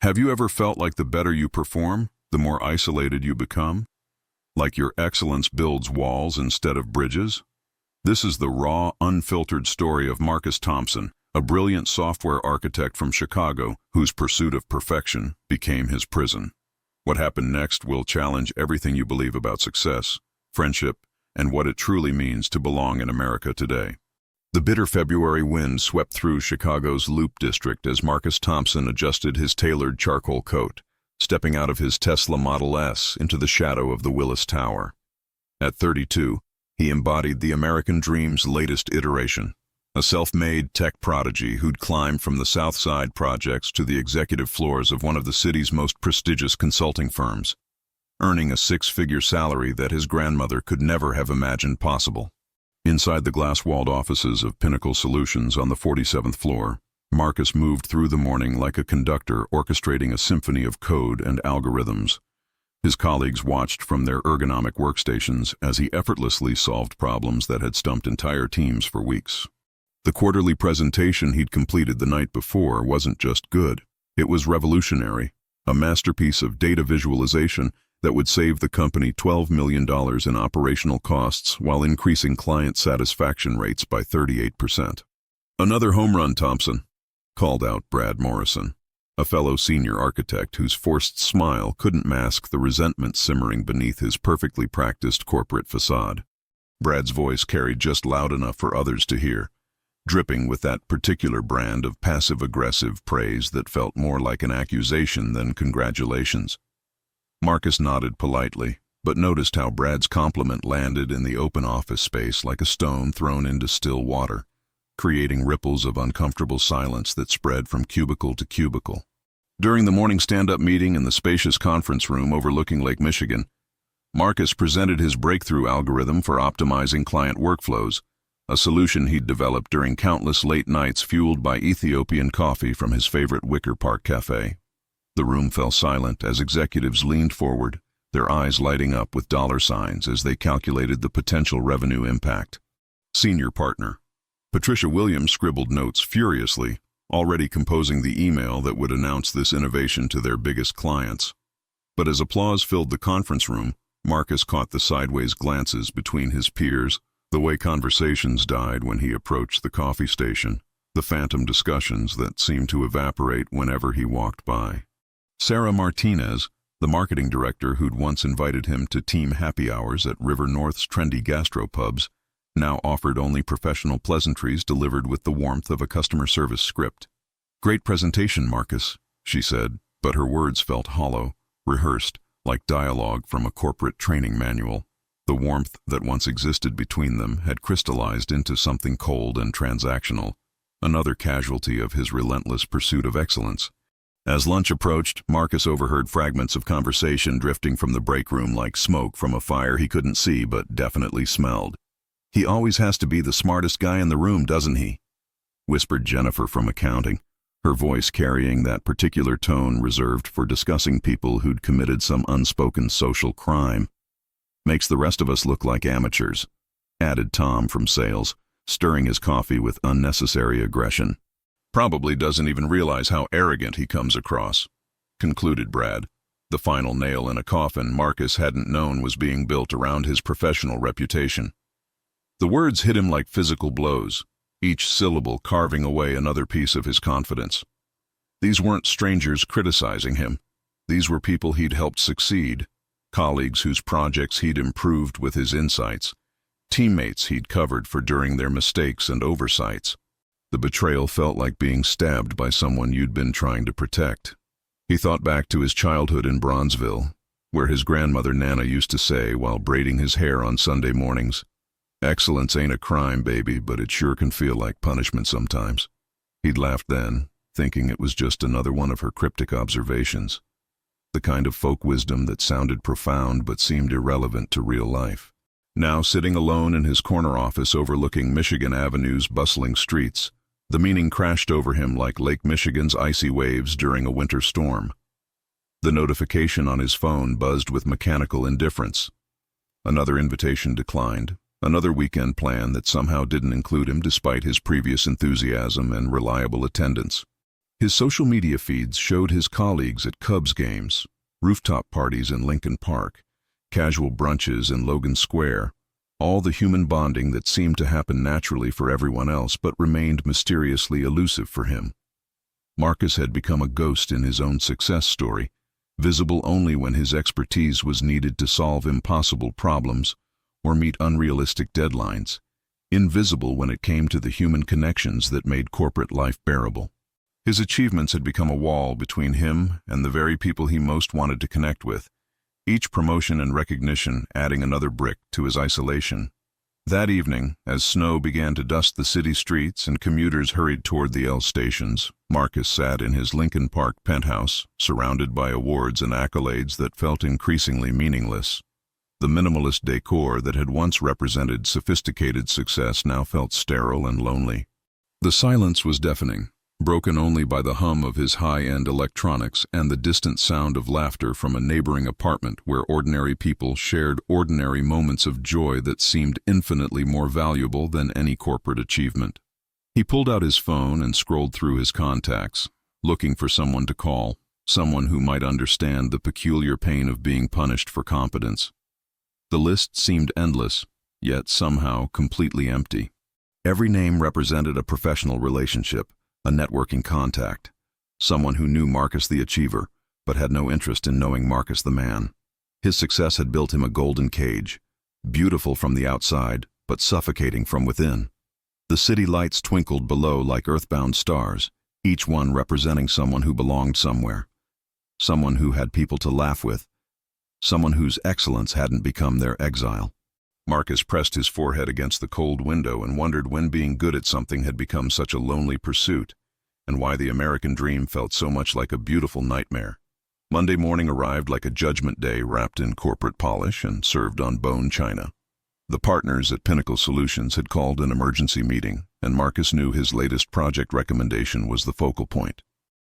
Have you ever felt like the better you perform, the more isolated you become? Like your excellence builds walls instead of bridges? This is the raw, unfiltered story of Marcus Thompson, a brilliant software architect from Chicago whose pursuit of perfection became his prison. What happened next will challenge everything you believe about success, friendship, and what it truly means to belong in America today. The bitter February wind swept through Chicago's Loop District as Marcus Thompson adjusted his tailored charcoal coat, stepping out of his Tesla Model S into the shadow of the Willis Tower. At 32, he embodied the American dream's latest iteration, a self-made tech prodigy who'd climbed from the South Side projects to the executive floors of one of the city's most prestigious consulting firms, earning a six-figure salary that his grandmother could never have imagined possible. Inside the glass-walled offices of Pinnacle Solutions on the 47th floor, Marcus moved through the morning like a conductor orchestrating a symphony of code and algorithms. His colleagues watched from their ergonomic workstations as he effortlessly solved problems that had stumped entire teams for weeks. The quarterly presentation he'd completed the night before wasn't just good, it was revolutionary, a masterpiece of data visualization that would save the company $12 million in operational costs while increasing client satisfaction rates by 38%. "Another home run, Thompson," called out Brad Morrison, a fellow senior architect whose forced smile couldn't mask the resentment simmering beneath his perfectly practiced corporate facade. Brad's voice carried just loud enough for others to hear, dripping with that particular brand of passive-aggressive praise that felt more like an accusation than congratulations. Marcus nodded politely, but noticed how Brad's compliment landed in the open office space like a stone thrown into still water, creating ripples of uncomfortable silence that spread from cubicle to cubicle. During the morning stand-up meeting in the spacious conference room overlooking Lake Michigan, Marcus presented his breakthrough algorithm for optimizing client workflows, a solution he'd developed during countless late nights fueled by Ethiopian coffee from his favorite Wicker Park cafe. The room fell silent as executives leaned forward, their eyes lighting up with dollar signs as they calculated the potential revenue impact. Senior partner Patricia Williams scribbled notes furiously, already composing the email that would announce this innovation to their biggest clients. But as applause filled the conference room, Marcus caught the sideways glances between his peers, the way conversations died when he approached the coffee station, the phantom discussions that seemed to evaporate whenever he walked by. Sarah Martinez, the marketing director who'd once invited him to team happy hours at River North's trendy gastropubs, now offered only professional pleasantries delivered with the warmth of a customer service script. "Great presentation, Marcus," she said, but her words felt hollow, rehearsed, like dialogue from a corporate training manual. The warmth that once existed between them had crystallized into something cold and transactional, another casualty of his relentless pursuit of excellence. As lunch approached, Marcus overheard fragments of conversation drifting from the break room like smoke from a fire he couldn't see but definitely smelled. "He always has to be the smartest guy in the room, doesn't he?" whispered Jennifer from accounting, her voice carrying that particular tone reserved for discussing people who'd committed some unspoken social crime. "Makes the rest of us look like amateurs," added Tom from sales, stirring his coffee with unnecessary aggression. "Probably doesn't even realize how arrogant he comes across," concluded Brad, the final nail in a coffin Marcus hadn't known was being built around his professional reputation. The words hit him like physical blows, each syllable carving away another piece of his confidence. These weren't strangers criticizing him. These were people he'd helped succeed, colleagues whose projects he'd improved with his insights, teammates he'd covered for during their mistakes and oversights. The betrayal felt like being stabbed by someone you'd been trying to protect. He thought back to his childhood in Bronzeville, where his grandmother Nana used to say while braiding his hair on Sunday mornings, "Excellence ain't a crime, baby, but it sure can feel like punishment sometimes." He'd laughed then, thinking it was just another one of her cryptic observations, the kind of folk wisdom that sounded profound but seemed irrelevant to real life. Now sitting alone in his corner office overlooking Michigan Avenue's bustling streets, the meaning crashed over him like Lake Michigan's icy waves during a winter storm. The notification on his phone buzzed with mechanical indifference. Another invitation declined, another weekend plan that somehow didn't include him despite his previous enthusiasm and reliable attendance. His social media feeds showed his colleagues at Cubs games, rooftop parties in Lincoln Park, casual brunches in Logan Square, all the human bonding that seemed to happen naturally for everyone else but remained mysteriously elusive for him. Marcus had become a ghost in his own success story, visible only when his expertise was needed to solve impossible problems or meet unrealistic deadlines, invisible when it came to the human connections that made corporate life bearable. His achievements had become a wall between him and the very people he most wanted to connect with, each promotion and recognition adding another brick to his isolation. That evening, as snow began to dust the city streets and commuters hurried toward the L stations, Marcus sat in his Lincoln Park penthouse, surrounded by awards and accolades that felt increasingly meaningless. The minimalist decor that had once represented sophisticated success now felt sterile and lonely. The silence was deafening, broken only by the hum of his high-end electronics and the distant sound of laughter from a neighboring apartment where ordinary people shared ordinary moments of joy that seemed infinitely more valuable than any corporate achievement. He pulled out his phone and scrolled through his contacts, looking for someone to call, someone who might understand the peculiar pain of being punished for competence. The list seemed endless, yet somehow completely empty. Every name represented a professional relationship, a networking contact, someone who knew Marcus the achiever, but had no interest in knowing Marcus the man. His success had built him a golden cage, beautiful from the outside, but suffocating from within. The city lights twinkled below like earthbound stars, each one representing someone who belonged somewhere, someone who had people to laugh with, someone whose excellence hadn't become their exile. Marcus pressed his forehead against the cold window and wondered when being good at something had become such a lonely pursuit, and why the American dream felt so much like a beautiful nightmare. Monday morning arrived like a judgment day wrapped in corporate polish and served on bone china. The partners at Pinnacle Solutions had called an emergency meeting, and Marcus knew his latest project recommendation was the focal point.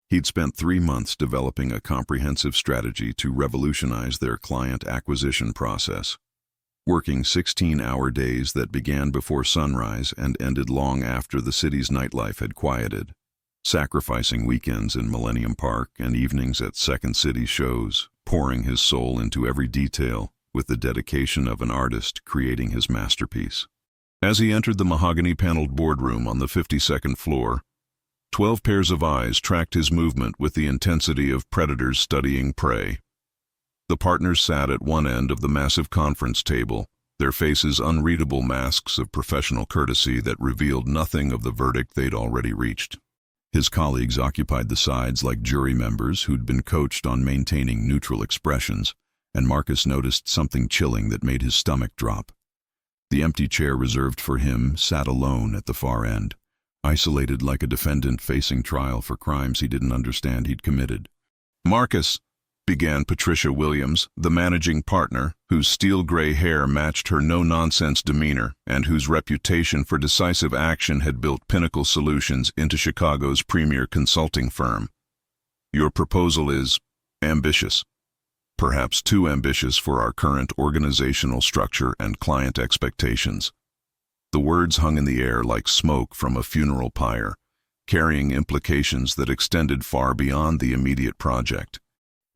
He'd spent 3 months developing a comprehensive strategy to revolutionize their client acquisition process. Working 16-hour days that began before sunrise and ended long after the city's nightlife had quieted, sacrificing weekends in Millennium Park and evenings at Second City shows, pouring his soul into every detail with the dedication of an artist creating his masterpiece. As he entered the mahogany-paneled boardroom on the 52nd floor, 12 pairs of eyes tracked his movement with the intensity of predators studying prey. The partners sat at one end of the massive conference table, their faces unreadable masks of professional courtesy that revealed nothing of the verdict they'd already reached. His colleagues occupied the sides like jury members who'd been coached on maintaining neutral expressions, and Marcus noticed something chilling that made his stomach drop. The empty chair reserved for him sat alone at the far end, isolated like a defendant facing trial for crimes he didn't understand he'd committed. "Marcus," began Patricia Williams, the managing partner, whose steel-gray hair matched her no-nonsense demeanor and whose reputation for decisive action had built Pinnacle Solutions into Chicago's premier consulting firm. "Your proposal is ambitious. Perhaps too ambitious for our current organizational structure and client expectations." The words hung in the air like smoke from a funeral pyre, carrying implications that extended far beyond the immediate project.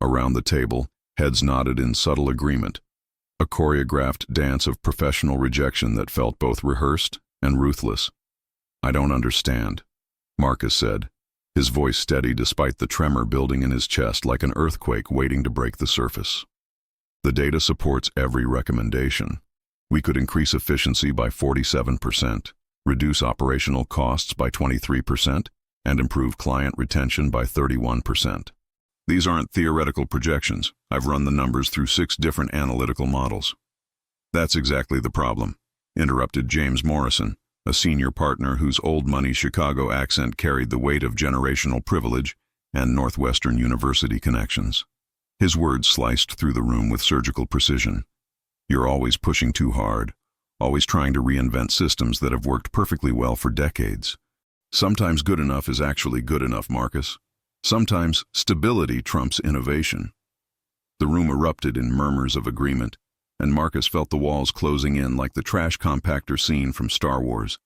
Around the table, heads nodded in subtle agreement, a choreographed dance of professional rejection that felt both rehearsed and ruthless. "I don't understand," Marcus said, his voice steady despite the tremor building in his chest like an earthquake waiting to break the surface. "The data supports every recommendation. We could increase efficiency by 47%, reduce operational costs by 23%, and improve client retention by 31%. These aren't theoretical projections. I've run the numbers through 6 different analytical models." "That's exactly the problem," interrupted James Morrison, a senior partner whose old-money Chicago accent carried the weight of generational privilege and Northwestern University connections. His words sliced through the room with surgical precision. "You're always pushing too hard, always trying to reinvent systems that have worked perfectly well for decades. Sometimes good enough is actually good enough, Marcus. Sometimes stability trumps innovation." The room erupted in murmurs of agreement, and Marcus felt the walls closing in like the trash compactor scene from Star Wars,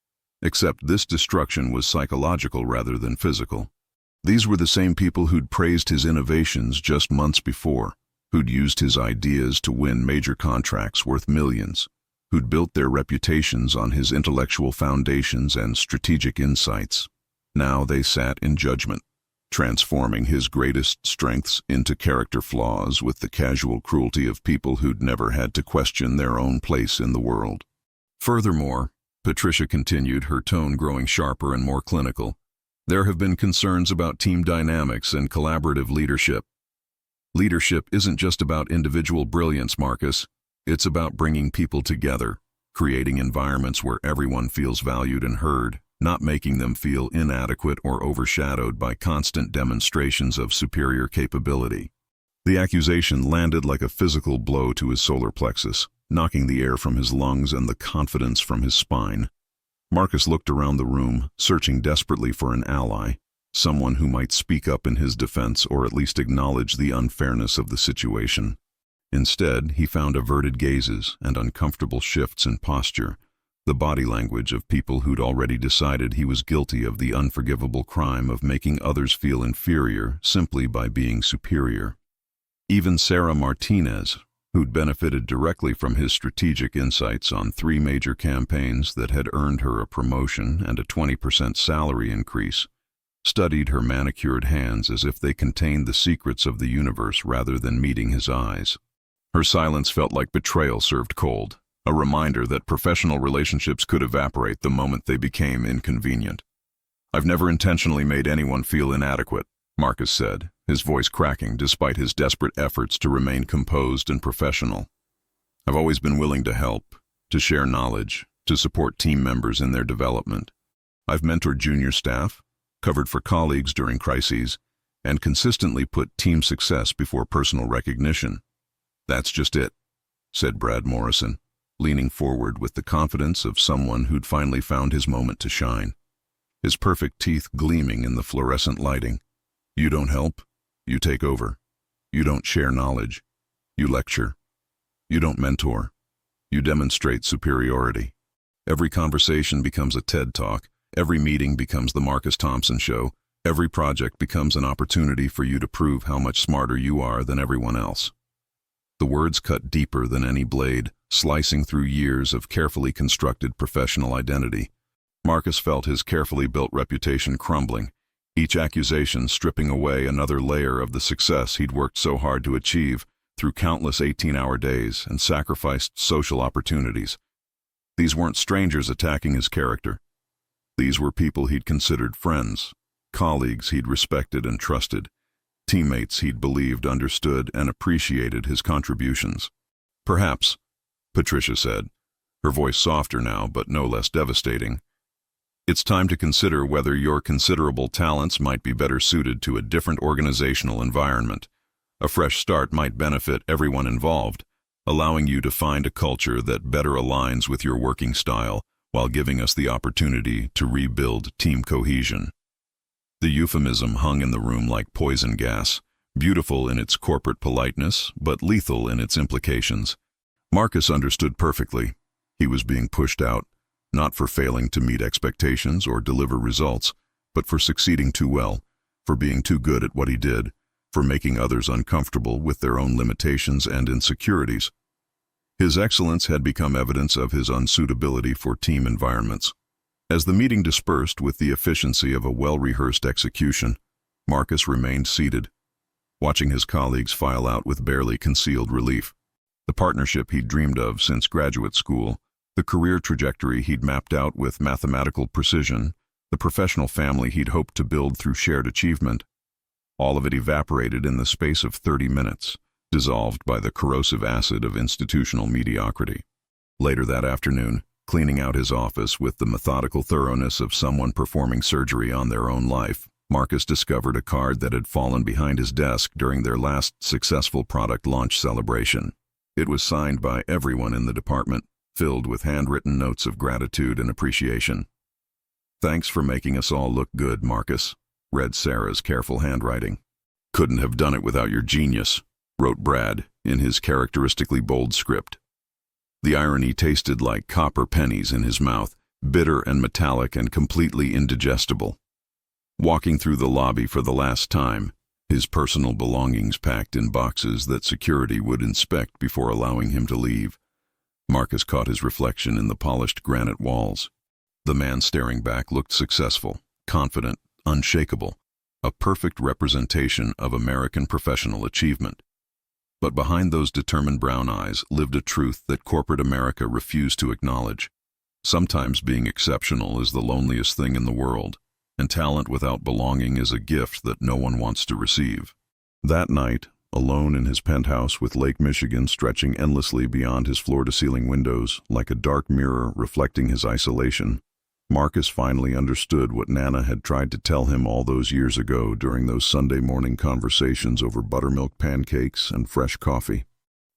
except this destruction was psychological rather than physical. These were the same people who'd praised his innovations just months before, who'd used his ideas to win major contracts worth millions, who'd built their reputations on his intellectual foundations and strategic insights. Now they sat in judgment, transforming his greatest strengths into character flaws with the casual cruelty of people who'd never had to question their own place in the world. Furthermore, Patricia continued, her tone growing sharper and more clinical, there have been concerns about team dynamics and collaborative leadership. Leadership isn't just about individual brilliance, Marcus. It's about bringing people together, creating environments where everyone feels valued and heard, not making them feel inadequate or overshadowed by constant demonstrations of superior capability. The accusation landed like a physical blow to his solar plexus, knocking the air from his lungs and the confidence from his spine. Marcus looked around the room, searching desperately for an ally, someone who might speak up in his defense or at least acknowledge the unfairness of the situation. Instead, he found averted gazes and uncomfortable shifts in posture, the body language of people who'd already decided he was guilty of the unforgivable crime of making others feel inferior simply by being superior. Even Sarah Martinez, who'd benefited directly from his strategic insights on 3 major campaigns that had earned her a promotion and a 20% salary increase, studied her manicured hands as if they contained the secrets of the universe rather than meeting his eyes. Her silence felt like betrayal served cold, a reminder that professional relationships could evaporate the moment they became inconvenient. I've never intentionally made anyone feel inadequate, Marcus said, his voice cracking despite his desperate efforts to remain composed and professional. I've always been willing to help, to share knowledge, to support team members in their development. I've mentored junior staff, covered for colleagues during crises, and consistently put team success before personal recognition. That's just it, said Brad Morrison, leaning forward with the confidence of someone who'd finally found his moment to shine, his perfect teeth gleaming in the fluorescent lighting. You don't help, you take over. You don't share knowledge, you lecture. You don't mentor, you demonstrate superiority. Every conversation becomes a TED Talk, every meeting becomes the Marcus Thompson Show, every project becomes an opportunity for you to prove how much smarter you are than everyone else. The words cut deeper than any blade, slicing through years of carefully constructed professional identity. Marcus felt his carefully built reputation crumbling, each accusation stripping away another layer of the success he'd worked so hard to achieve through countless 18-hour days and sacrificed social opportunities. These weren't strangers attacking his character. These were people he'd considered friends, colleagues he'd respected and trusted, teammates he'd believed understood and appreciated his contributions. Perhaps, Patricia said, her voice softer now but no less devastating, it's time to consider whether your considerable talents might be better suited to a different organizational environment. A fresh start might benefit everyone involved, allowing you to find a culture that better aligns with your working style while giving us the opportunity to rebuild team cohesion. The euphemism hung in the room like poison gas, beautiful in its corporate politeness, but lethal in its implications. Marcus understood perfectly. He was being pushed out, not for failing to meet expectations or deliver results, but for succeeding too well, for being too good at what he did, for making others uncomfortable with their own limitations and insecurities. His excellence had become evidence of his unsuitability for team environments. As the meeting dispersed with the efficiency of a well-rehearsed execution, Marcus remained seated, watching his colleagues file out with barely concealed relief. The partnership he'd dreamed of since graduate school, the career trajectory he'd mapped out with mathematical precision, the professional family he'd hoped to build through shared achievement, all of it evaporated in the space of 30 minutes, dissolved by the corrosive acid of institutional mediocrity. Later that afternoon, cleaning out his office with the methodical thoroughness of someone performing surgery on their own life, Marcus discovered a card that had fallen behind his desk during their last successful product launch celebration. It was signed by everyone in the department, filled with handwritten notes of gratitude and appreciation. "Thanks for making us all look good, Marcus," read Sarah's careful handwriting. "Couldn't have done it without your genius," wrote Brad in his characteristically bold script. The irony tasted like copper pennies in his mouth, bitter and metallic and completely indigestible. Walking through the lobby for the last time, his personal belongings packed in boxes that security would inspect before allowing him to leave, Marcus caught his reflection in the polished granite walls. The man staring back looked successful, confident, unshakable, a perfect representation of American professional achievement. But behind those determined brown eyes lived a truth that corporate America refused to acknowledge. Sometimes being exceptional is the loneliest thing in the world, and talent without belonging is a gift that no one wants to receive. That night, alone in his penthouse with Lake Michigan stretching endlessly beyond his floor-to-ceiling windows like a dark mirror reflecting his isolation, Marcus finally understood what Nana had tried to tell him all those years ago during those Sunday morning conversations over buttermilk pancakes and fresh coffee.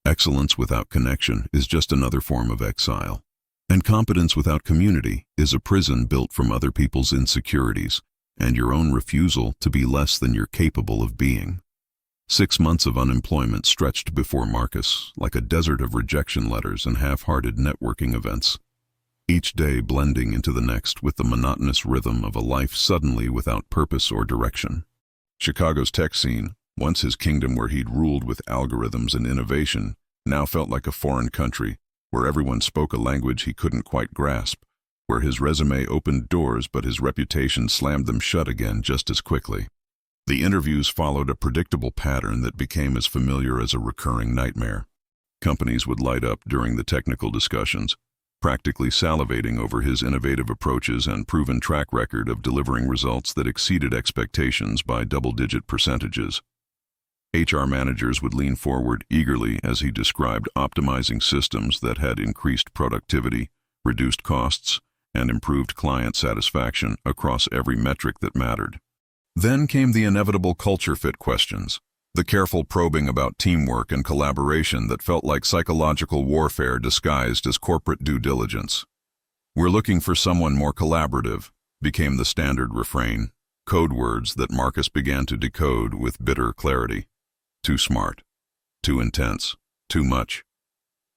Excellence without connection is just another form of exile. And competence without community is a prison built from other people's insecurities and your own refusal to be less than you're capable of being. 6 months of unemployment stretched before Marcus like a desert of rejection letters and half-hearted networking events, each day blending into the next with the monotonous rhythm of a life suddenly without purpose or direction. Chicago's tech scene, once his kingdom where he'd ruled with algorithms and innovation, now felt like a foreign country, where everyone spoke a language he couldn't quite grasp, where his resume opened doors but his reputation slammed them shut again just as quickly. The interviews followed a predictable pattern that became as familiar as a recurring nightmare. Companies would light up during the technical discussions, practically salivating over his innovative approaches and proven track record of delivering results that exceeded expectations by double-digit percentages. HR managers would lean forward eagerly as he described optimizing systems that had increased productivity, reduced costs, and improved client satisfaction across every metric that mattered. Then came the inevitable culture fit questions, the careful probing about teamwork and collaboration that felt like psychological warfare disguised as corporate due diligence. "We're looking for someone more collaborative," became the standard refrain, code words that Marcus began to decode with bitter clarity. Too smart, too intense, too much,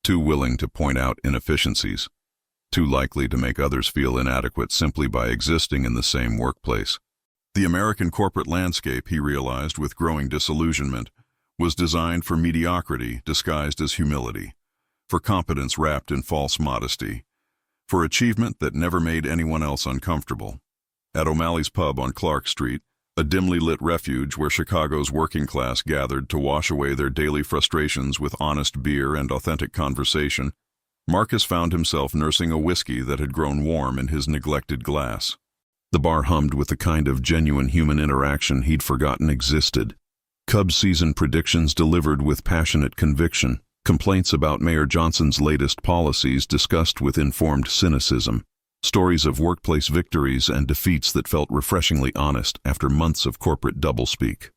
too willing to point out inefficiencies, too likely to make others feel inadequate simply by existing in the same workplace. The American corporate landscape, he realized with growing disillusionment, was designed for mediocrity disguised as humility, for competence wrapped in false modesty, for achievement that never made anyone else uncomfortable. At O'Malley's Pub on Clark Street, a dimly lit refuge where Chicago's working class gathered to wash away their daily frustrations with honest beer and authentic conversation, Marcus found himself nursing a whiskey that had grown warm in his neglected glass. The bar hummed with the kind of genuine human interaction he'd forgotten existed. Cubs season predictions delivered with passionate conviction, complaints about Mayor Johnson's latest policies discussed with informed cynicism, stories of workplace victories and defeats that felt refreshingly honest after months of corporate doublespeak.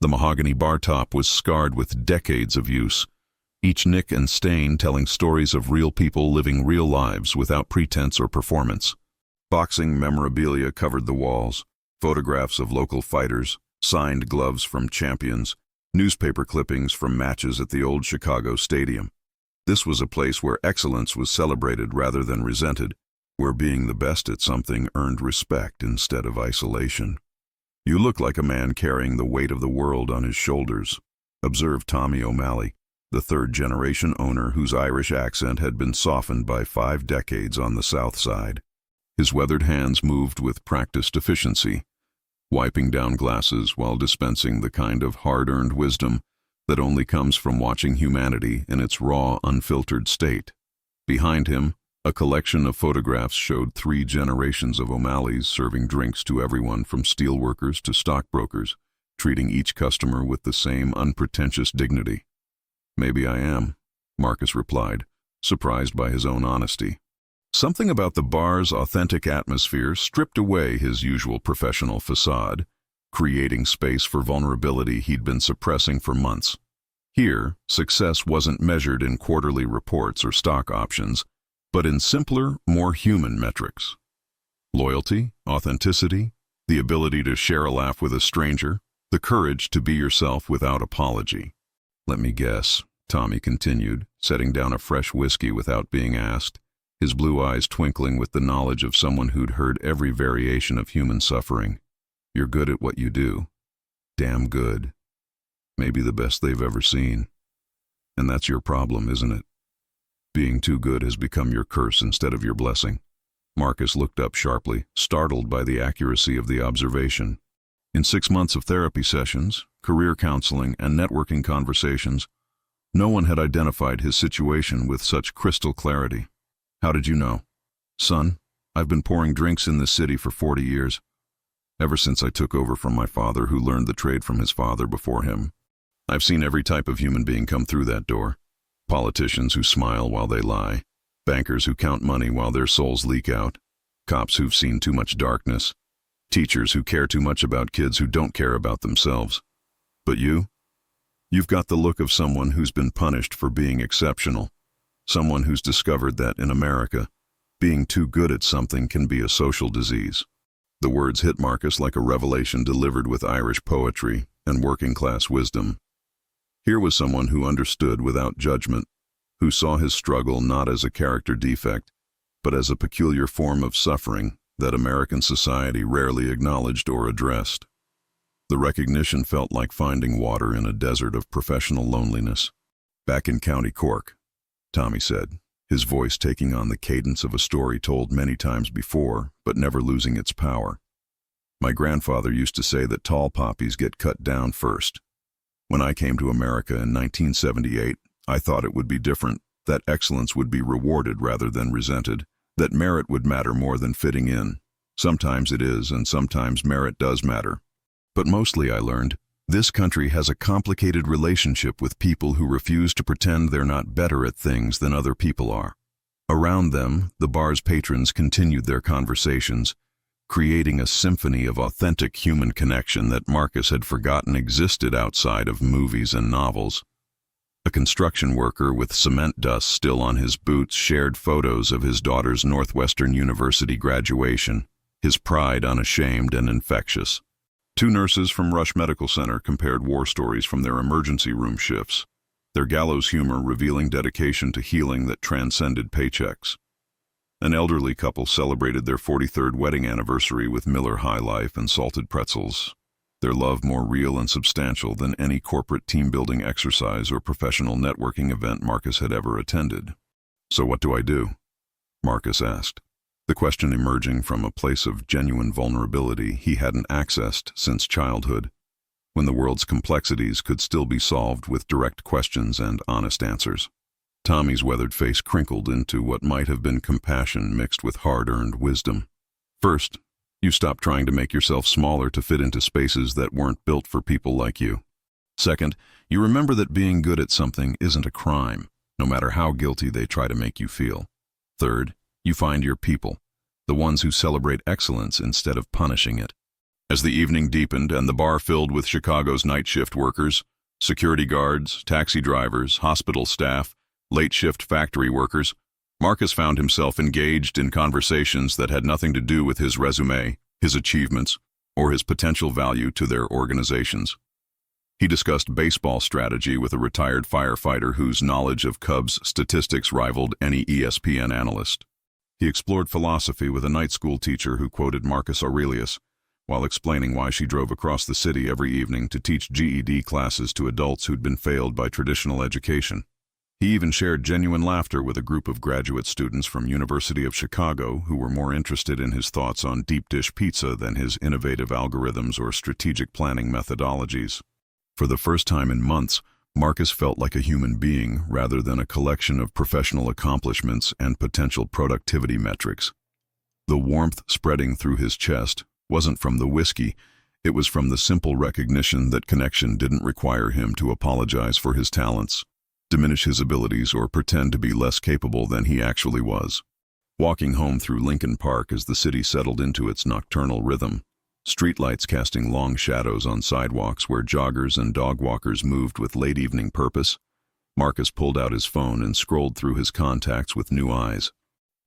The mahogany bar top was scarred with decades of use, each nick and stain telling stories of real people living real lives without pretense or performance. Boxing memorabilia covered the walls, photographs of local fighters, signed gloves from champions, newspaper clippings from matches at the old Chicago Stadium. This was a place where excellence was celebrated rather than resented, where being the best at something earned respect instead of isolation. "You look like a man carrying the weight of the world on his shoulders," observed Tommy O'Malley, the third-generation owner whose Irish accent had been softened by 5 decades on the South Side. His weathered hands moved with practiced efficiency, wiping down glasses while dispensing the kind of hard-earned wisdom that only comes from watching humanity in its raw, unfiltered state. Behind him, a collection of photographs showed 3 generations of O'Malleys serving drinks to everyone from steelworkers to stockbrokers, treating each customer with the same unpretentious dignity. "Maybe I am," Marcus replied, surprised by his own honesty. Something about the bar's authentic atmosphere stripped away his usual professional facade, creating space for vulnerability he'd been suppressing for months. Here, success wasn't measured in quarterly reports or stock options, but in simpler, more human metrics. Loyalty, authenticity, the ability to share a laugh with a stranger, the courage to be yourself without apology. "Let me guess," Tommy continued, setting down a fresh whiskey without being asked, his blue eyes twinkling with the knowledge of someone who'd heard every variation of human suffering. You're good at what you do. Damn good. Maybe the best they've ever seen. And that's your problem, isn't it? Being too good has become your curse instead of your blessing. Marcus looked up sharply, startled by the accuracy of the observation. In 6 months of therapy sessions, career counseling, and networking conversations, no one had identified his situation with such crystal clarity. How did you know? Son, I've been pouring drinks in this city for 40 years. Ever since I took over from my father, who learned the trade from his father before him. I've seen every type of human being come through that door. Politicians who smile while they lie. Bankers who count money while their souls leak out. Cops who've seen too much darkness. Teachers who care too much about kids who don't care about themselves. But you've got the look of someone who's been punished for being exceptional. Someone who's discovered that in America, being too good at something can be a social disease. The words hit Marcus like a revelation delivered with Irish poetry and working-class wisdom. Here was someone who understood without judgment, who saw his struggle not as a character defect, but as a peculiar form of suffering that American society rarely acknowledged or addressed. The recognition felt like finding water in a desert of professional loneliness. Back in County Cork, Tommy said, his voice taking on the cadence of a story told many times before, but never losing its power. My grandfather used to say that tall poppies get cut down first. When I came to America in 1978, I thought it would be different, that excellence would be rewarded rather than resented, that merit would matter more than fitting in. Sometimes it is, and sometimes merit does matter. But mostly I learned, this country has a complicated relationship with people who refuse to pretend they're not better at things than other people are. Around them, the bar's patrons continued their conversations, creating a symphony of authentic human connection that Marcus had forgotten existed outside of movies and novels. A construction worker with cement dust still on his boots shared photos of his daughter's Northwestern University graduation, his pride unashamed and infectious. 2 nurses from Rush Medical Center compared war stories from their emergency room shifts, their gallows humor revealing dedication to healing that transcended paychecks. An elderly couple celebrated their 43rd wedding anniversary with Miller High Life and salted pretzels, their love more real and substantial than any corporate team-building exercise or professional networking event Marcus had ever attended. So what do I do? Marcus asked, the question emerging from a place of genuine vulnerability he hadn't accessed since childhood, when the world's complexities could still be solved with direct questions and honest answers. Tommy's weathered face crinkled into what might have been compassion mixed with hard-earned wisdom. First, you stop trying to make yourself smaller to fit into spaces that weren't built for people like you. Second, you remember that being good at something isn't a crime, no matter how guilty they try to make you feel. Third, you find your people, the ones who celebrate excellence instead of punishing it. As the evening deepened and the bar filled with Chicago's night shift workers, security guards, taxi drivers, hospital staff, late shift factory workers, Marcus found himself engaged in conversations that had nothing to do with his resume, his achievements, or his potential value to their organizations. He discussed baseball strategy with a retired firefighter whose knowledge of Cubs statistics rivaled any ESPN analyst. He explored philosophy with a night school teacher who quoted Marcus Aurelius, while explaining why she drove across the city every evening to teach GED classes to adults who'd been failed by traditional education. He even shared genuine laughter with a group of graduate students from University of Chicago who were more interested in his thoughts on deep dish pizza than his innovative algorithms or strategic planning methodologies. For the first time in months, Marcus felt like a human being rather than a collection of professional accomplishments and potential productivity metrics. The warmth spreading through his chest wasn't from the whiskey, it was from the simple recognition that connection didn't require him to apologize for his talents, diminish his abilities, or pretend to be less capable than he actually was. Walking home through Lincoln Park as the city settled into its nocturnal rhythm, streetlights casting long shadows on sidewalks where joggers and dog walkers moved with late evening purpose, Marcus pulled out his phone and scrolled through his contacts with new eyes.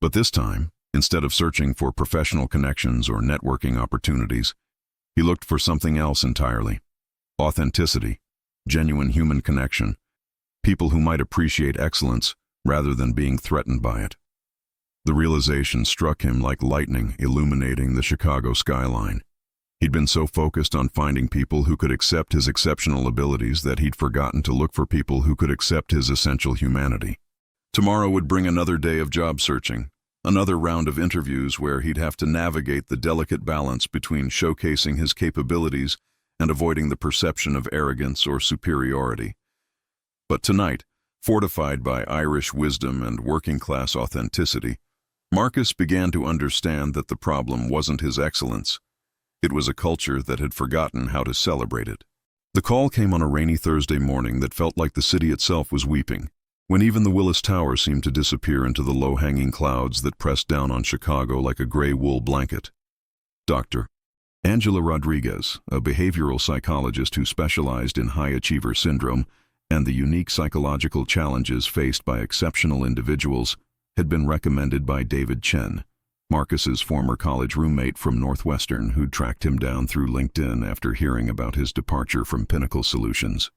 But this time, instead of searching for professional connections or networking opportunities, he looked for something else entirely. Authenticity, genuine human connection, people who might appreciate excellence rather than being threatened by it. The realization struck him like lightning illuminating the Chicago skyline. He'd been so focused on finding people who could accept his exceptional abilities that he'd forgotten to look for people who could accept his essential humanity. Tomorrow would bring another day of job searching, another round of interviews where he'd have to navigate the delicate balance between showcasing his capabilities and avoiding the perception of arrogance or superiority. But tonight, fortified by Irish wisdom and working-class authenticity, Marcus began to understand that the problem wasn't his excellence. It was a culture that had forgotten how to celebrate it. The call came on a rainy Thursday morning that felt like the city itself was weeping, when even the Willis Tower seemed to disappear into the low-hanging clouds that pressed down on Chicago like a gray wool blanket. Dr. Angela Rodriguez, a behavioral psychologist who specialized in high achiever syndrome and the unique psychological challenges faced by exceptional individuals, had been recommended by David Chen, Marcus's former college roommate from Northwestern, who'd tracked him down through LinkedIn after hearing about his departure from Pinnacle Solutions.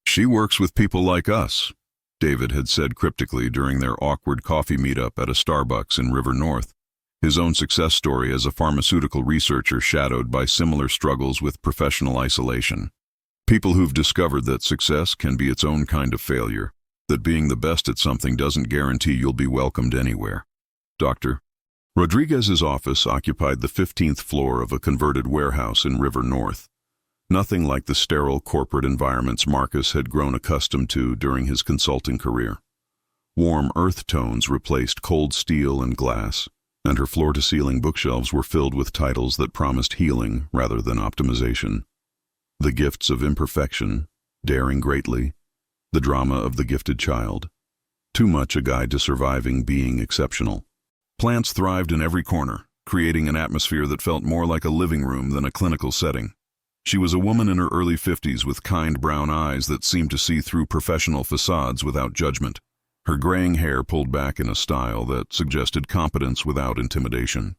"She works with people like us," David had said cryptically during their awkward coffee meetup at a Starbucks in River North, his own success story as a pharmaceutical researcher shadowed by similar struggles with professional isolation. People who've discovered that success can be its own kind of failure, that being the best at something doesn't guarantee you'll be welcomed anywhere. Dr. Rodriguez's office occupied the 15th floor of a converted warehouse in River North, nothing like the sterile corporate environments Marcus had grown accustomed to during his consulting career. Warm earth tones replaced cold steel and glass, and her floor-to-ceiling bookshelves were filled with titles that promised healing rather than optimization. The Gifts of Imperfection, Daring Greatly, The Drama of the Gifted Child, Too Much a Guide to Surviving Being Exceptional. Plants thrived in every corner, creating an atmosphere that felt more like a living room than a clinical setting. She was a woman in her early 50s with kind brown eyes that seemed to see through professional facades without judgment, her graying hair pulled back in a style that suggested competence without intimidation.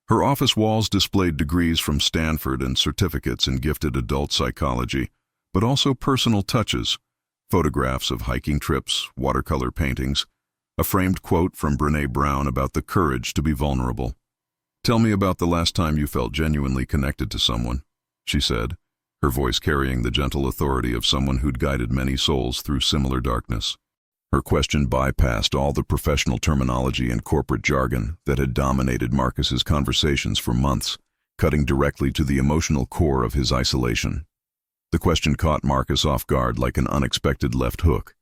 Her office walls displayed degrees from Stanford and certificates in gifted adult psychology, but also personal touches, photographs of hiking trips, watercolor paintings, a framed quote from Brené Brown about the courage to be vulnerable. "Tell me about the last time you felt genuinely connected to someone," she said, her voice carrying the gentle authority of someone who'd guided many souls through similar darkness. Her question bypassed all the professional terminology and corporate jargon that had dominated Marcus's conversations for months, cutting directly to the emotional core of his isolation. The question caught Marcus off guard like an unexpected left hook.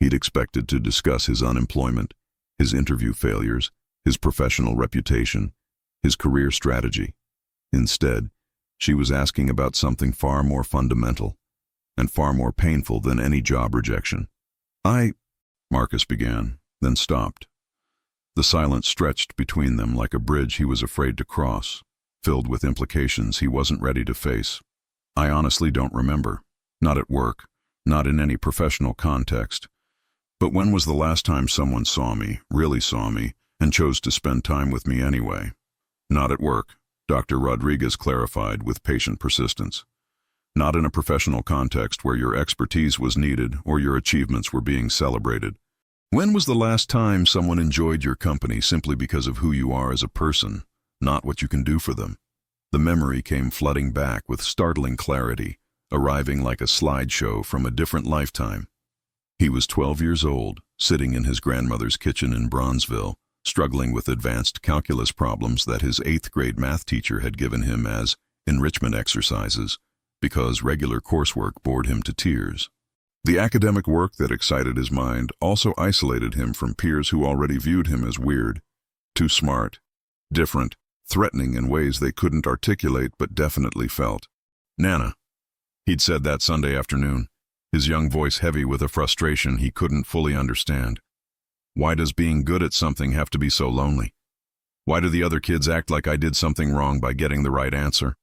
He'd expected to discuss his unemployment, his interview failures, his professional reputation, his career strategy. Instead, she was asking about something far more fundamental and far more painful than any job rejection. Marcus began, then stopped. The silence stretched between them like a bridge he was afraid to cross, filled with implications he wasn't ready to face. "I honestly don't remember. Not at work, not in any professional context. But when was the last time someone saw me, really saw me, and chose to spend time with me anyway?" "Not at work," Dr. Rodriguez clarified with patient persistence. "Not in a professional context where your expertise was needed or your achievements were being celebrated. When was the last time someone enjoyed your company simply because of who you are as a person, not what you can do for them?" The memory came flooding back with startling clarity, arriving like a slideshow from a different lifetime. He was 12 years old, sitting in his grandmother's kitchen in Bronzeville, struggling with advanced calculus problems that his 8th grade math teacher had given him as enrichment exercises, because regular coursework bored him to tears. The academic work that excited his mind also isolated him from peers who already viewed him as weird, too smart, different, threatening in ways they couldn't articulate but definitely felt. "Nana," he'd said that Sunday afternoon, his young voice heavy with a frustration he couldn't fully understand. "Why does being good at something have to be so lonely? Why do the other kids act like I did something wrong by getting the right answer?"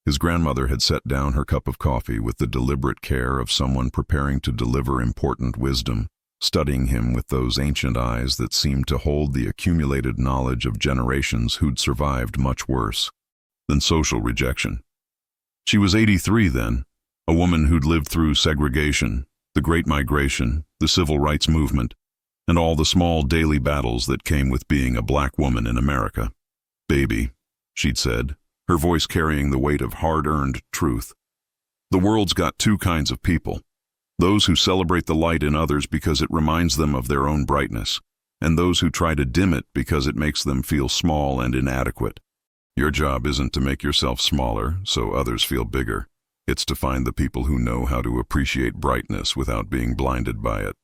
His grandmother had set down her cup of coffee with the deliberate care of someone preparing to deliver important wisdom, studying him with those ancient eyes that seemed to hold the accumulated knowledge of generations who'd survived much worse than social rejection. She was 83 then, a woman who'd lived through segregation, the Great Migration, the Civil Rights Movement, and all the small daily battles that came with being a black woman in America. "Baby," she'd said, her voice carrying the weight of hard-earned truth. The world's got two kinds of people: those who celebrate the light in others because it reminds them of their own brightness, and those who try to dim it because it makes them feel small and inadequate. Your job isn't to make yourself smaller so others feel bigger. It's to find the people who know how to appreciate brightness without being blinded by it.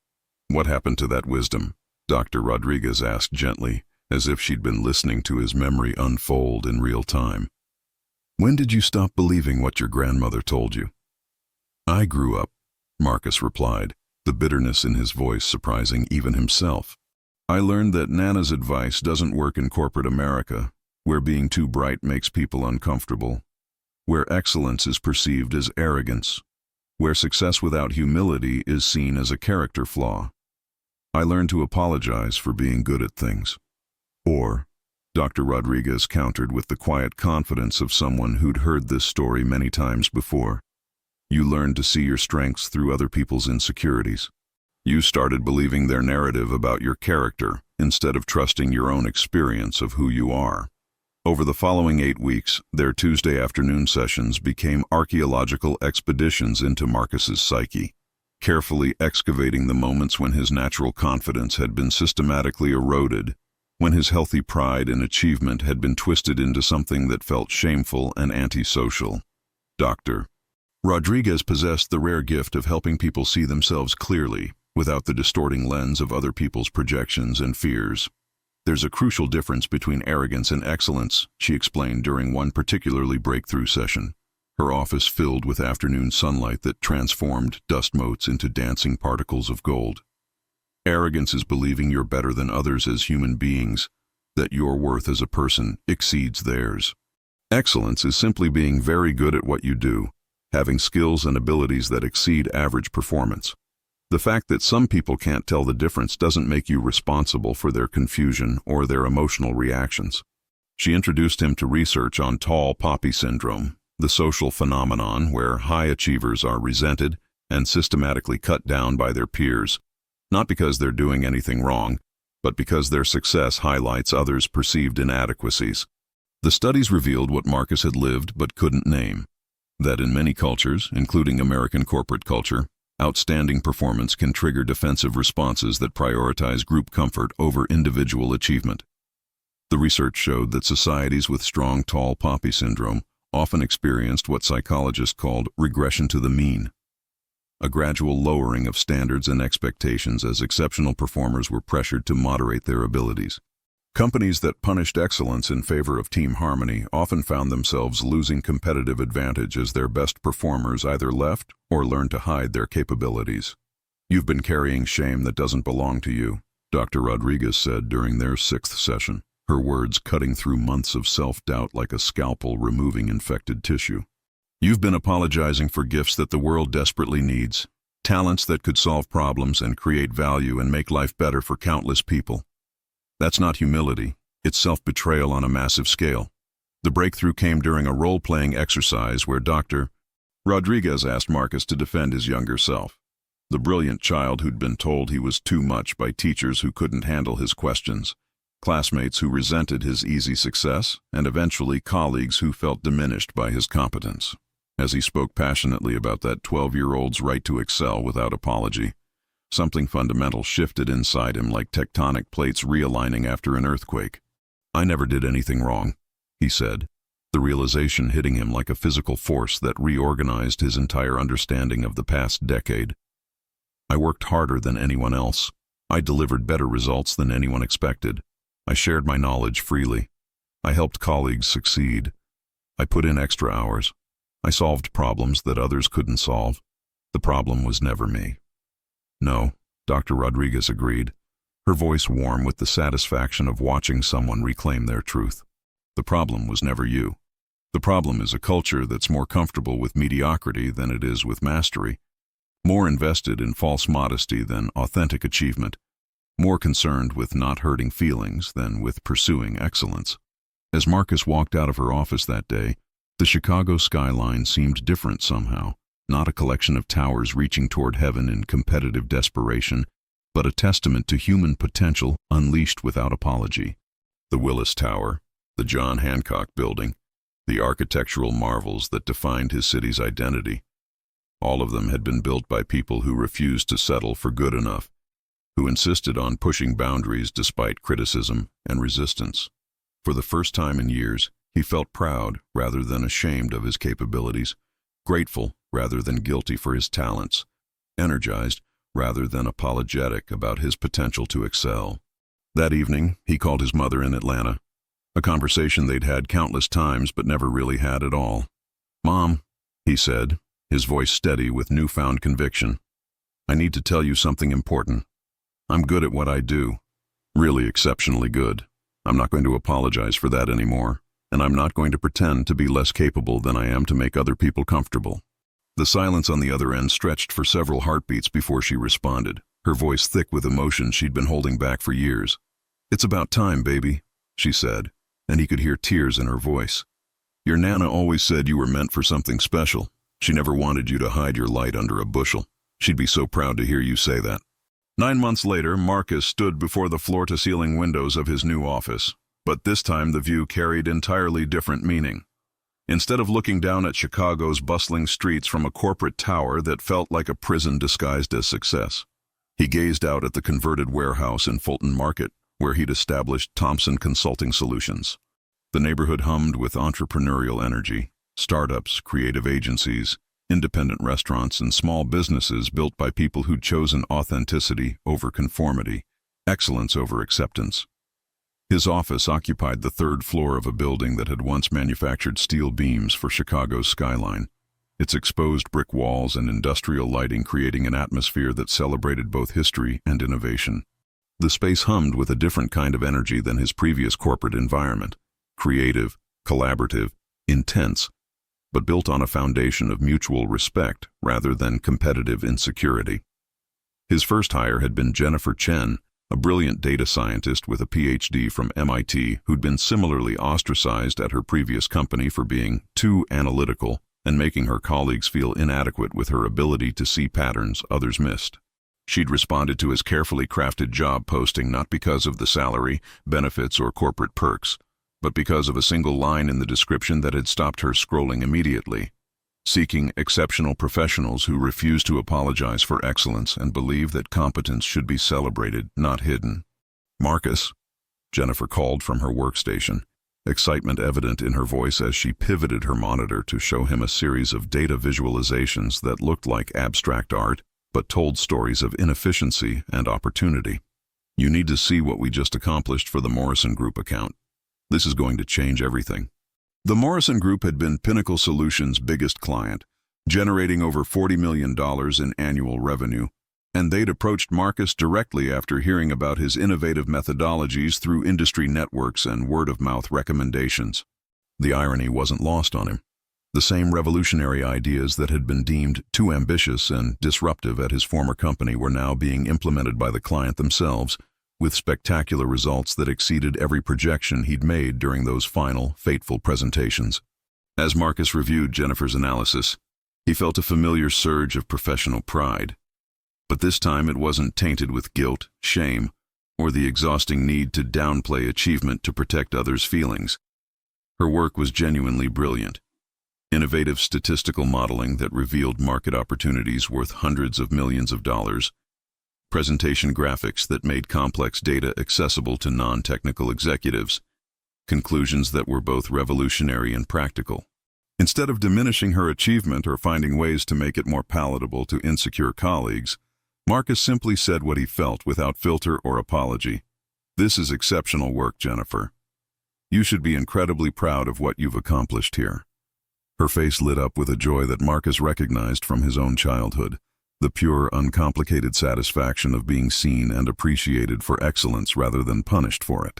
What happened to that wisdom? Dr. Rodriguez asked gently, as if she'd been listening to his memory unfold in real time. When did you stop believing what your grandmother told you? I grew up, Marcus replied, the bitterness in his voice surprising even himself. I learned that Nana's advice doesn't work in corporate America, where being too bright makes people uncomfortable, where excellence is perceived as arrogance, where success without humility is seen as a character flaw. I learned to apologize for being good at things. Or, Dr. Rodriguez countered with the quiet confidence of someone who'd heard this story many times before. You learned to see your strengths through other people's insecurities. You started believing their narrative about your character instead of trusting your own experience of who you are. Over the following 8 weeks, their Tuesday afternoon sessions became archaeological expeditions into Marcus's psyche, carefully excavating the moments when his natural confidence had been systematically eroded, when his healthy pride in achievement had been twisted into something that felt shameful and antisocial. Dr. Rodriguez possessed the rare gift of helping people see themselves clearly, without the distorting lens of other people's projections and fears. There's a crucial difference between arrogance and excellence, she explained during one particularly breakthrough session, her office filled with afternoon sunlight that transformed dust motes into dancing particles of gold. Arrogance is believing you're better than others as human beings, that your worth as a person exceeds theirs. Excellence is simply being very good at what you do, having skills and abilities that exceed average performance. The fact that some people can't tell the difference doesn't make you responsible for their confusion or their emotional reactions. She introduced him to research on tall poppy syndrome, the social phenomenon where high achievers are resented and systematically cut down by their peers, not because they're doing anything wrong, but because their success highlights others' perceived inadequacies. The studies revealed what Marcus had lived but couldn't name, that in many cultures, including American corporate culture, outstanding performance can trigger defensive responses that prioritize group comfort over individual achievement. The research showed that societies with strong tall poppy syndrome often experienced what psychologists called regression to the mean, a gradual lowering of standards and expectations as exceptional performers were pressured to moderate their abilities. Companies that punished excellence in favor of team harmony often found themselves losing competitive advantage as their best performers either left or learned to hide their capabilities. You've been carrying shame that doesn't belong to you, Dr. Rodriguez said during their 6th session, her words cutting through months of self-doubt like a scalpel removing infected tissue. You've been apologizing for gifts that the world desperately needs, talents that could solve problems and create value and make life better for countless people. That's not humility, it's self-betrayal on a massive scale. The breakthrough came during a role-playing exercise where Dr. Rodriguez asked Marcus to defend his younger self, the brilliant child who'd been told he was too much by teachers who couldn't handle his questions, classmates who resented his easy success, and eventually colleagues who felt diminished by his competence. As he spoke passionately about that 12-year-old's right to excel without apology, something fundamental shifted inside him like tectonic plates realigning after an earthquake. I never did anything wrong, he said, the realization hitting him like a physical force that reorganized his entire understanding of the past decade. I worked harder than anyone else. I delivered better results than anyone expected. I shared my knowledge freely. I helped colleagues succeed. I put in extra hours. I solved problems that others couldn't solve. The problem was never me. No, Dr. Rodriguez agreed, her voice warm with the satisfaction of watching someone reclaim their truth. The problem was never you. The problem is a culture that's more comfortable with mediocrity than it is with mastery, more invested in false modesty than authentic achievement, more concerned with not hurting feelings than with pursuing excellence. As Marcus walked out of her office that day, the Chicago skyline seemed different somehow. Not a collection of towers reaching toward heaven in competitive desperation, but a testament to human potential unleashed without apology. The Willis Tower, the John Hancock Building, the architectural marvels that defined his city's identity. All of them had been built by people who refused to settle for good enough, who insisted on pushing boundaries despite criticism and resistance. For the first time in years, he felt proud rather than ashamed of his capabilities, grateful rather than guilty for his talents, energized rather than apologetic about his potential to excel. That evening, he called his mother in Atlanta, a conversation they'd had countless times but never really had at all. "Mom," he said, his voice steady with newfound conviction, "I need to tell you something important. I'm good at what I do. Really exceptionally good. I'm not going to apologize for that anymore, and I'm not going to pretend to be less capable than I am to make other people comfortable." The silence on the other end stretched for several heartbeats before she responded, her voice thick with emotion she'd been holding back for years. "It's about time, baby," she said, and he could hear tears in her voice. "Your Nana always said you were meant for something special. She never wanted you to hide your light under a bushel. She'd be so proud to hear you say that." 9 months later, Marcus stood before the floor-to-ceiling windows of his new office, but this time the view carried entirely different meaning. Instead of looking down at Chicago's bustling streets from a corporate tower that felt like a prison disguised as success, he gazed out at the converted warehouse in Fulton Market, where he'd established Thompson Consulting Solutions. The neighborhood hummed with entrepreneurial energy, startups, creative agencies, independent restaurants, and small businesses built by people who'd chosen authenticity over conformity, excellence over acceptance. His office occupied the 3rd floor of a building that had once manufactured steel beams for Chicago's skyline, its exposed brick walls and industrial lighting creating an atmosphere that celebrated both history and innovation. The space hummed with a different kind of energy than his previous corporate environment, creative, collaborative, intense, but built on a foundation of mutual respect rather than competitive insecurity. His first hire had been Jennifer Chen, a brilliant data scientist with a PhD from MIT who'd been similarly ostracized at her previous company for being too analytical and making her colleagues feel inadequate with her ability to see patterns others missed. She'd responded to his carefully crafted job posting not because of the salary, benefits, or corporate perks, but because of a single line in the description that had stopped her scrolling immediately. Seeking exceptional professionals who refuse to apologize for excellence and believe that competence should be celebrated, not hidden. "Marcus," Jennifer called from her workstation, excitement evident in her voice as she pivoted her monitor to show him a series of data visualizations that looked like abstract art, but told stories of inefficiency and opportunity. "You need to see what we just accomplished for the Morrison Group account. This is going to change everything." The Morrison Group had been Pinnacle Solutions' biggest client, generating over $40 million in annual revenue, and they'd approached Marcus directly after hearing about his innovative methodologies through industry networks and word-of-mouth recommendations. The irony wasn't lost on him. The same revolutionary ideas that had been deemed too ambitious and disruptive at his former company were now being implemented by the client themselves, with spectacular results that exceeded every projection he'd made during those final, fateful presentations. As Marcus reviewed Jennifer's analysis, he felt a familiar surge of professional pride. But this time it wasn't tainted with guilt, shame, or the exhausting need to downplay achievement to protect others' feelings. Her work was genuinely brilliant. Innovative statistical modeling that revealed market opportunities worth hundreds of millions of dollars, presentation graphics that made complex data accessible to non-technical executives, conclusions that were both revolutionary and practical. Instead of diminishing her achievement or finding ways to make it more palatable to insecure colleagues, Marcus simply said what he felt without filter or apology. "This is exceptional work, Jennifer. You should be incredibly proud of what you've accomplished here." Her face lit up with a joy that Marcus recognized from his own childhood. The pure, uncomplicated satisfaction of being seen and appreciated for excellence rather than punished for it.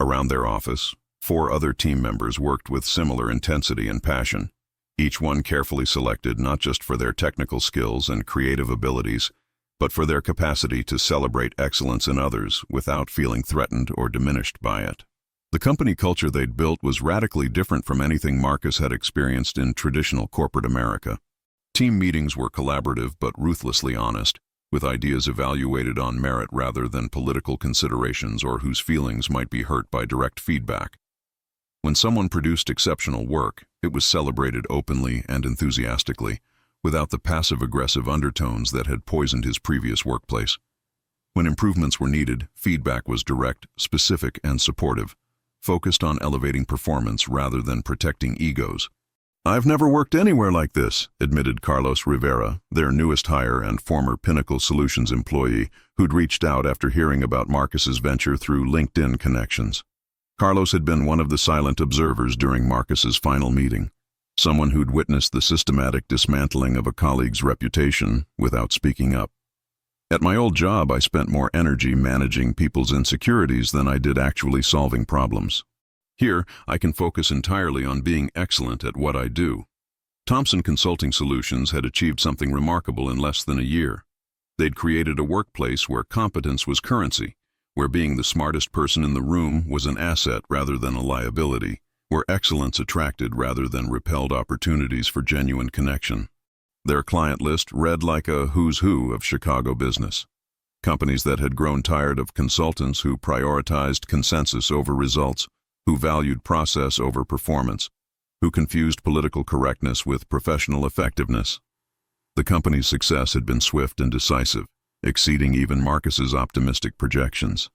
Around their office, 4 other team members worked with similar intensity and passion, each one carefully selected not just for their technical skills and creative abilities, but for their capacity to celebrate excellence in others without feeling threatened or diminished by it. The company culture they'd built was radically different from anything Marcus had experienced in traditional corporate America. Team meetings were collaborative but ruthlessly honest, with ideas evaluated on merit rather than political considerations or whose feelings might be hurt by direct feedback. When someone produced exceptional work, it was celebrated openly and enthusiastically, without the passive-aggressive undertones that had poisoned his previous workplace. When improvements were needed, feedback was direct, specific, and supportive, focused on elevating performance rather than protecting egos. "I've never worked anywhere like this," admitted Carlos Rivera, their newest hire and former Pinnacle Solutions employee, who'd reached out after hearing about Marcus's venture through LinkedIn connections. Carlos had been one of the silent observers during Marcus's final meeting, someone who'd witnessed the systematic dismantling of a colleague's reputation without speaking up. "At my old job, I spent more energy managing people's insecurities than I did actually solving problems. Here, I can focus entirely on being excellent at what I do." Thompson Consulting Solutions had achieved something remarkable in less than a year. They'd created a workplace where competence was currency, where being the smartest person in the room was an asset rather than a liability, where excellence attracted rather than repelled opportunities for genuine connection. Their client list read like a who's who of Chicago business. Companies that had grown tired of consultants who prioritized consensus over results, who valued process over performance, who confused political correctness with professional effectiveness. The company's success had been swift and decisive, exceeding even Marcus's optimistic projections.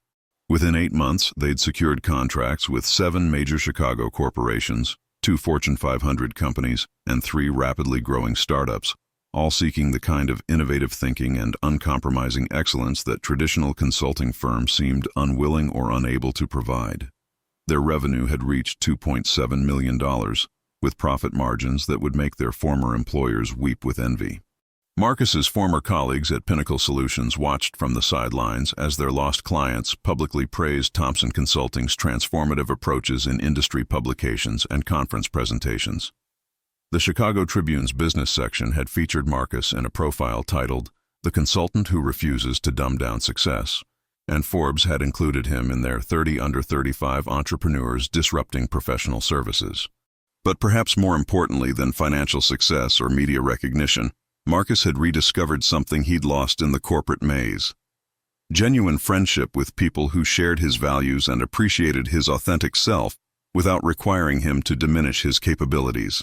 Within 8 months, they'd secured contracts with 7 major Chicago corporations, 2 Fortune 500 companies, and 3 rapidly growing startups, all seeking the kind of innovative thinking and uncompromising excellence that traditional consulting firms seemed unwilling or unable to provide. Their revenue had reached $2.7 million, with profit margins that would make their former employers weep with envy. Marcus's former colleagues at Pinnacle Solutions watched from the sidelines as their lost clients publicly praised Thompson Consulting's transformative approaches in industry publications and conference presentations. The Chicago Tribune's business section had featured Marcus in a profile titled "The Consultant Who Refuses to Dumb Down Success," and Forbes had included him in their 30 under 35 entrepreneurs disrupting professional services. But perhaps more importantly than financial success or media recognition, Marcus had rediscovered something he'd lost in the corporate maze: genuine friendship with people who shared his values and appreciated his authentic self without requiring him to diminish his capabilities.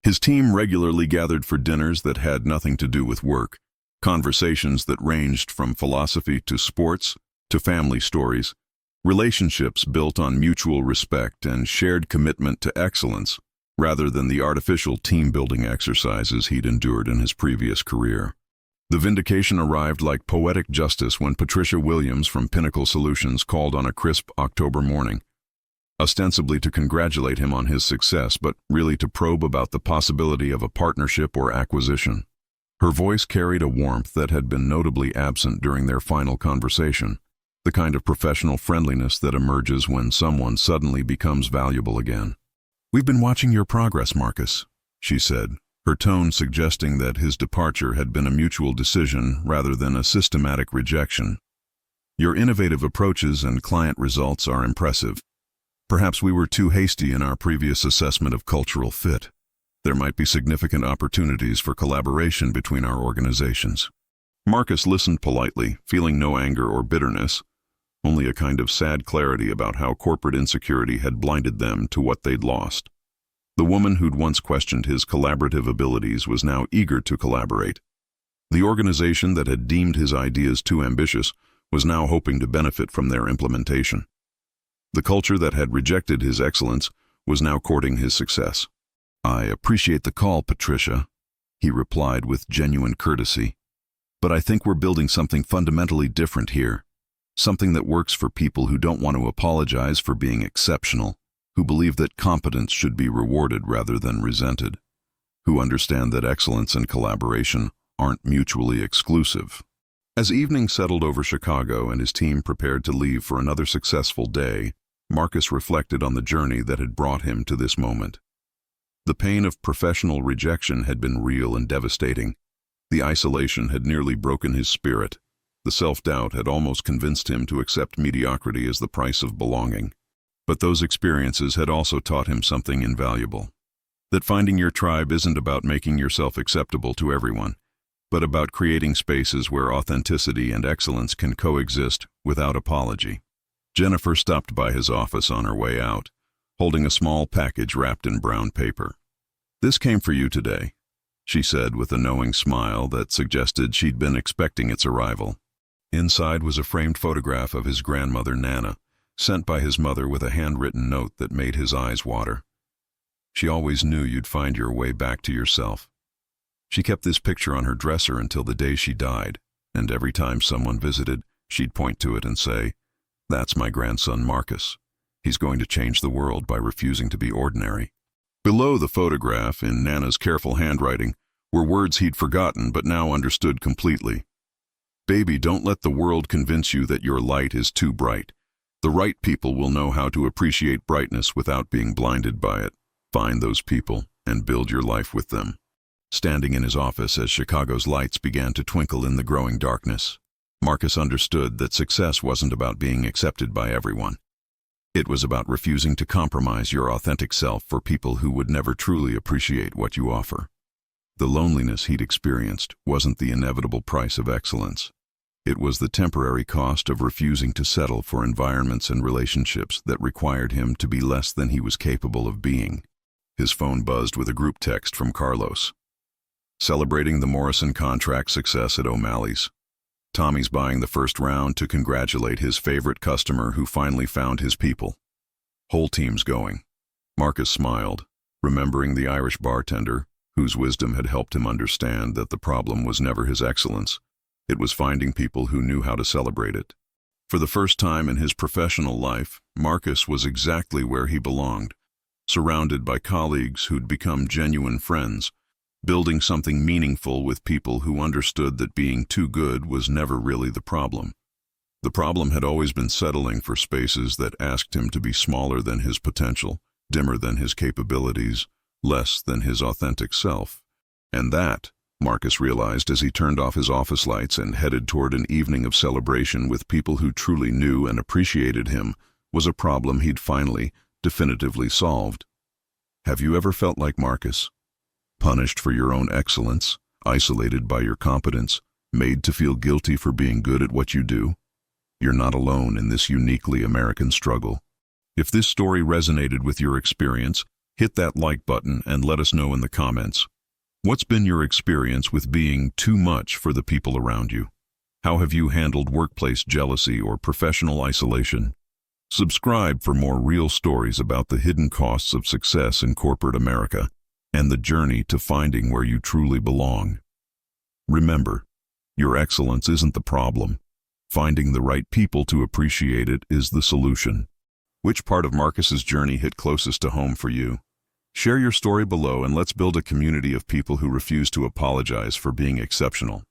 His team regularly gathered for dinners that had nothing to do with work, conversations that ranged from philosophy to sports to family stories, relationships built on mutual respect and shared commitment to excellence, rather than the artificial team-building exercises he'd endured in his previous career. The vindication arrived like poetic justice when Patricia Williams from Pinnacle Solutions called on a crisp October morning, ostensibly to congratulate him on his success, but really to probe about the possibility of a partnership or acquisition. Her voice carried a warmth that had been notably absent during their final conversation, the kind of professional friendliness that emerges when someone suddenly becomes valuable again. "We've been watching your progress, Marcus," she said, her tone suggesting that his departure had been a mutual decision rather than a systematic rejection. "Your innovative approaches and client results are impressive. Perhaps we were too hasty in our previous assessment of cultural fit. There might be significant opportunities for collaboration between our organizations." Marcus listened politely, feeling no anger or bitterness, only a kind of sad clarity about how corporate insecurity had blinded them to what they'd lost. The woman who'd once questioned his collaborative abilities was now eager to collaborate. The organization that had deemed his ideas too ambitious was now hoping to benefit from their implementation. The culture that had rejected his excellence was now courting his success. "I appreciate the call, Patricia," he replied with genuine courtesy. "But I think we're building something fundamentally different here. Something that works for people who don't want to apologize for being exceptional, who believe that competence should be rewarded rather than resented, who understand that excellence and collaboration aren't mutually exclusive." As evening settled over Chicago and his team prepared to leave for another successful day, Marcus reflected on the journey that had brought him to this moment. The pain of professional rejection had been real and devastating. The isolation had nearly broken his spirit. The self-doubt had almost convinced him to accept mediocrity as the price of belonging. But those experiences had also taught him something invaluable: that finding your tribe isn't about making yourself acceptable to everyone, but about creating spaces where authenticity and excellence can coexist without apology. Jennifer stopped by his office on her way out, holding a small package wrapped in brown paper. "This came for you today," she said with a knowing smile that suggested she'd been expecting its arrival. Inside was a framed photograph of his grandmother, Nana, sent by his mother with a handwritten note that made his eyes water. "She always knew you'd find your way back to yourself." She kept this picture on her dresser until the day she died, and every time someone visited, she'd point to it and say, "That's my grandson Marcus. He's going to change the world by refusing to be ordinary." Below the photograph, in Nana's careful handwriting, were words he'd forgotten but now understood completely. "Baby, don't let the world convince you that your light is too bright. The right people will know how to appreciate brightness without being blinded by it. Find those people and build your life with them." Standing in his office as Chicago's lights began to twinkle in the growing darkness, Marcus understood that success wasn't about being accepted by everyone. It was about refusing to compromise your authentic self for people who would never truly appreciate what you offer. The loneliness he'd experienced wasn't the inevitable price of excellence. It was the temporary cost of refusing to settle for environments and relationships that required him to be less than he was capable of being. His phone buzzed with a group text from Carlos. "Celebrating the Morrison contract success at O'Malley's. Tommy's buying the first round to congratulate his favorite customer who finally found his people. Whole team's going." Marcus smiled, remembering the Irish bartender, whose wisdom had helped him understand that the problem was never his excellence. It was finding people who knew how to celebrate it. For the first time in his professional life, Marcus was exactly where he belonged, surrounded by colleagues who'd become genuine friends, building something meaningful with people who understood that being too good was never really the problem. The problem had always been settling for spaces that asked him to be smaller than his potential, dimmer than his capabilities, less than his authentic self. And that, Marcus realized as he turned off his office lights and headed toward an evening of celebration with people who truly knew and appreciated him, was a problem he'd finally, definitively solved. Have you ever felt like Marcus? Punished for your own excellence, isolated by your competence, made to feel guilty for being good at what you do? You're not alone in this uniquely American struggle. If this story resonated with your experience, hit that like button and let us know in the comments. What's been your experience with being too much for the people around you? How have you handled workplace jealousy or professional isolation? Subscribe for more real stories about the hidden costs of success in corporate America and the journey to finding where you truly belong. Remember, your excellence isn't the problem. Finding the right people to appreciate it is the solution. Which part of Marcus's journey hit closest to home for you? Share your story below and let's build a community of people who refuse to apologize for being exceptional.